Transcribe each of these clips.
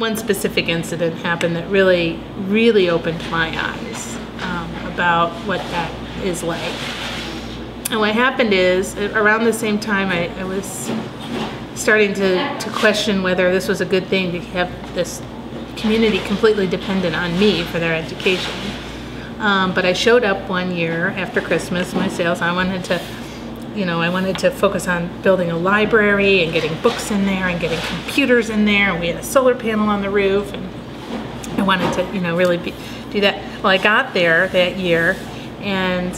one specific incident happened that really opened my eyes about what that is like. And what happened is, around the same time, I was starting to question whether this was a good thing to have this community completely dependent on me for their education. But I showed up one year after Christmas, my sales. I wanted to focus on building a library and getting books in there and getting computers in there. And we had a solar panel on the roof, and I wanted to, really do that. Well, I got there that year, and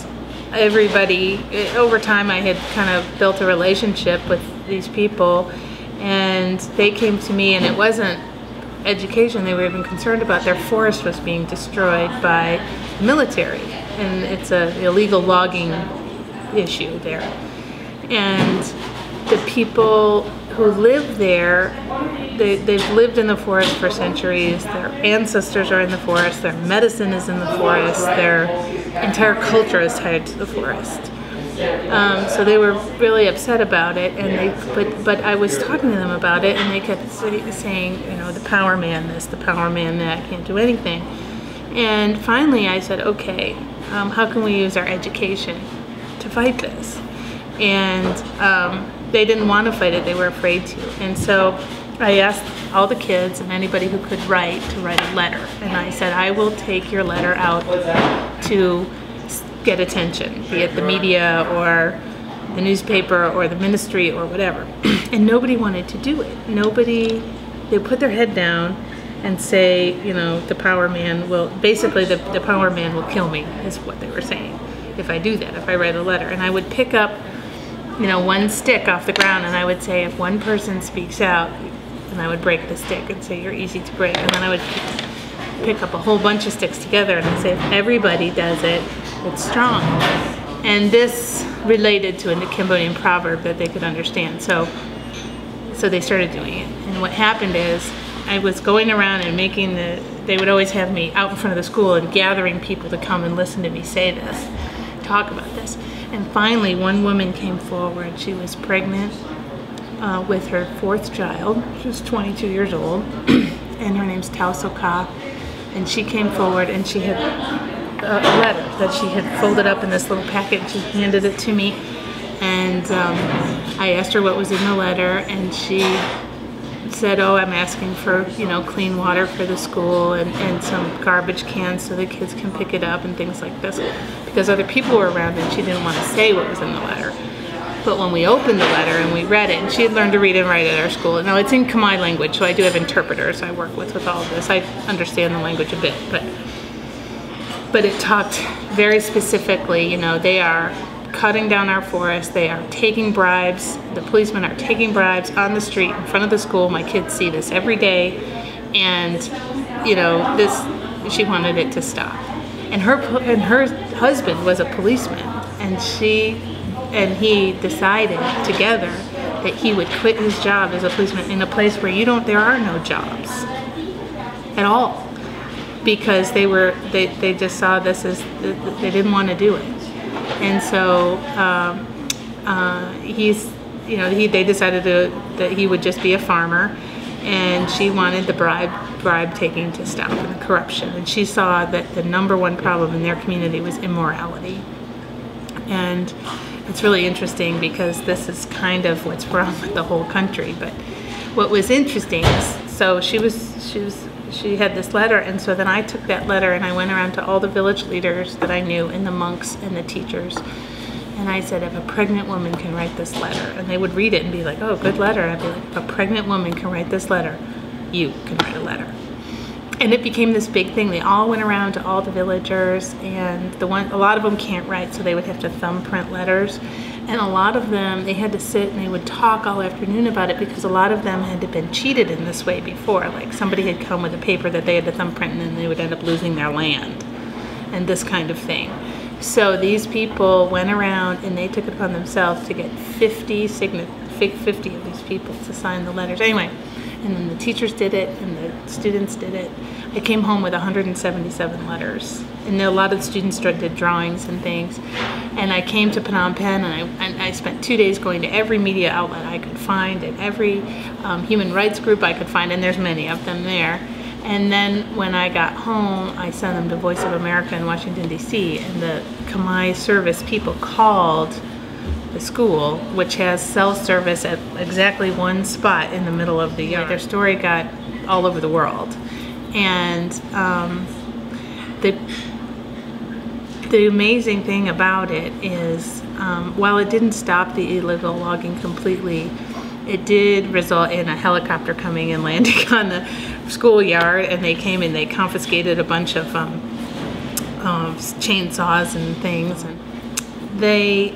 everybody, over time, I had kind of built a relationship with these people, and they came to me, and it wasn't education they were even concerned about. Their forest was being destroyed by the military, and it's an illegal logging issue there. And the people who live there, they've lived in the forest for centuries. Their ancestors are in the forest. Their medicine is in the forest. Their entire culture is tied to the forest. So they were really upset about it, and but I was talking to them about it, and they kept saying, the power man this, the power man that, can't do anything. And finally I said, okay, how can we use our education to fight this? And they didn't want to fight it, they were afraid to. And so I asked all the kids and anybody who could write to write a letter. And I said, I will take your letter out to get attention, be it the media or the newspaper or the ministry or whatever. And nobody wanted to do it. They put their head down and say, the power man will, basically the power man will kill me, is what they were saying, if I do that, if I write a letter. And I would pick up, one stick off the ground, and I would say, if one person speaks out, and I would break the stick and say, you're easy to break. And then I would pick up a whole bunch of sticks together, and I'd say, if everybody does it, it's strong. And this related to a Cambodian proverb that they could understand. So they started doing it. And what happened is, I was going around and they would always have me out in front of the school and gathering people to come and listen to me say this, talk about this. And finally, one woman came forward. She was pregnant with her 4th child. She was 22 years old, and her name's Tao Soka. And she came forward, and she had a letter that she had folded up in this little packet, and she handed it to me. And I asked her what was in the letter, and she said, oh, I'm asking for, clean water for the school and some garbage cans so the kids can pick it up and things like this, because other people were around and she didn't want to say what was in the letter. But when we opened the letter and we read it, and she had learned to read and write at our school. Now it's in Khmer language, so I do have interpreters I work with all of this. I understand the language a bit, but it talked very specifically, they are cutting down our forest, they are taking bribes, the policemen are taking bribes on the street in front of the school. My kids see this every day, and she wanted it to stop. And her husband was a policeman, and he decided together that he would quit his job as a policeman in a place where there are no jobs at all, because they just saw this as, they didn't want to do it. And so they decided that he would just be a farmer, and she wanted the bribe taking to stop, and the corruption. And she saw that the #1 problem in their community was immorality. And it's really interesting, because this is kind of what's wrong with the whole country. But what was interesting is, so she had this letter, and so then I took that letter and I went around to all the village leaders that I knew, and the monks and the teachers, and I said, if a pregnant woman can write this letter, and they would read it and be like, oh, good letter, and I'd be like, if a pregnant woman can write this letter, you can write a letter. And it became this big thing. They all went around to all the villagers, and a lot of them can't write, so they would have to thumbprint letters. And a lot of them, they had to sit and they would talk all afternoon about it, because a lot of them had been cheated in this way before. Like, somebody had come with a paper that they had to thumbprint, and then they would end up losing their land and this kind of thing. So these people went around and they took it upon themselves to get 50 of these people to sign the letters. Anyway, and then the teachers did it and the students did it. it came home with 177 letters. And a lot of the students did drawings and things. And I came to Phnom Penh, and I spent 2 days going to every media outlet I could find, and every human rights group I could find, and there's many of them there. And then when I got home, I sent them to Voice of America in Washington, D.C., and the Khmer service people called the school, which has cell service at exactly one spot in the middle of the yard. Their story got all over the world. And the amazing thing about it is, while it didn't stop the illegal logging completely, it did result in a helicopter coming and landing on the schoolyard, and they came and they confiscated a bunch of chainsaws and things, and they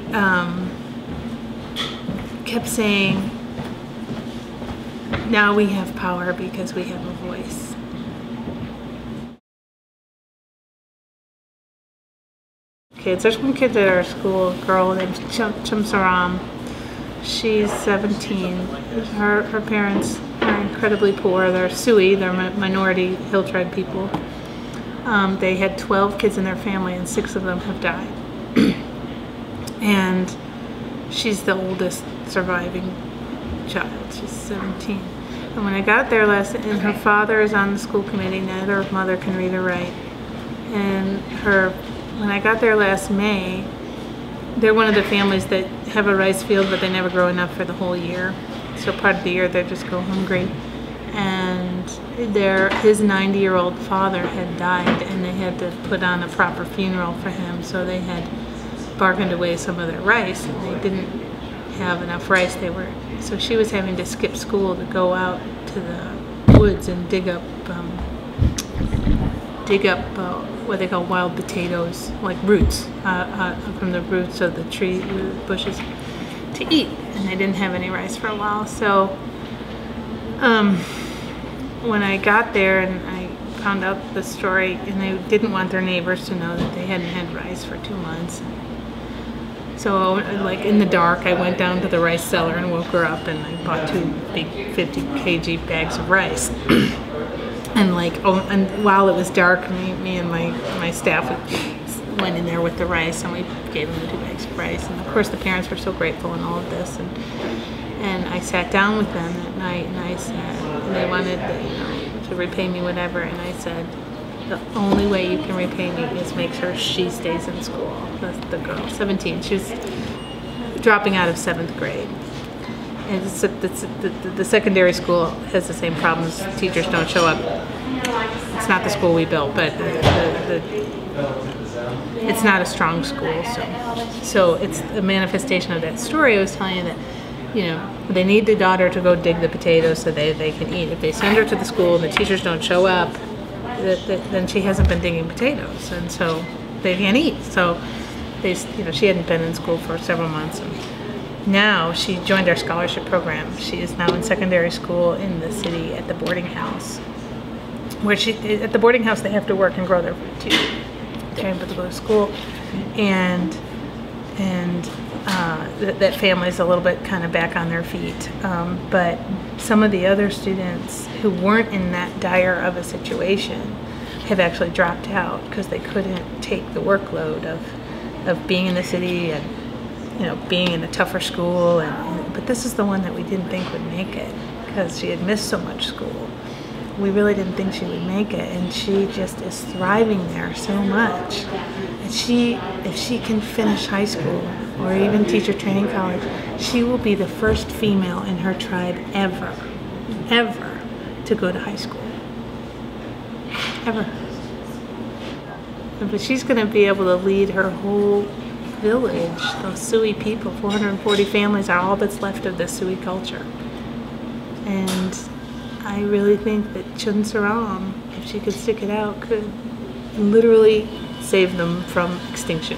kept saying, now we have power because we have a voice. Kids, there's one kid at our school, a girl named Chumsaram. She's 17. Her parents are incredibly poor. They're Sui, they're minority hill tribe people. They had 12 kids in their family, and 6 of them have died. And she's the oldest surviving child. She's 17. And when I got there and her father is on the school committee, neither her mother can read or write. And when I got there last May, they're one of the families that have a rice field, but they never grow enough for the whole year. So part of the year they just go hungry. And his 90-year-old father had died, and they had to put on a proper funeral for him. So they had bargained away some of their rice, and they didn't have enough rice. So she was having to skip school to go out to the woods and dig up what they call wild potatoes, like roots, from the roots of the tree bushes, to eat. And they didn't have any rice for a while. So when I got there and I found out the story, and they didn't want their neighbors to know that they hadn't had rice for 2 months. So, like, in the dark, I went down to the rice cellar and woke her up, and I bought 2 big 50 kg bags of rice. And and while it was dark, me and my staff went in there with the rice, and we gave them the 2 bags of rice. And of course, the parents were so grateful and all of this. And I sat down with them that night, and I said, and they wanted to repay me whatever, and I said, the only way you can repay me is make sure she stays in school. The girl, 17, she was dropping out of 7th grade. And the secondary school has the same problems. Teachers don't show up. It's not the school we built, but it's not a strong school. So it's a manifestation of that story I was telling you, that they need the daughter to go dig the potatoes so they can eat. If they send her to the school and the teachers don't show up, then she hasn't been digging potatoes, and so they can't eat. So she hadn't been in school for several months. And now she joined our scholarship program. She is now in secondary school in the city at the boarding house, where at the boarding house they have to work and grow their food too. They're able to go to school, and that family's a little bit kind of back on their feet. But some of the other students who weren't in that dire of a situation have actually dropped out because they couldn't take the workload of being in the city and being in a tougher school. But this is the one that we didn't think would make it because she had missed so much school. We really didn't think she would make it, and she just is thriving there so much. And if she can finish high school or even teacher training college, she will be the first female in her tribe ever to go to high school. Ever. But she's going to be able to lead her whole village. Those Sui people, 440 families, are all that's left of the Sui culture. And I really think that Chun Saram, if she could stick it out, could literally save them from extinction.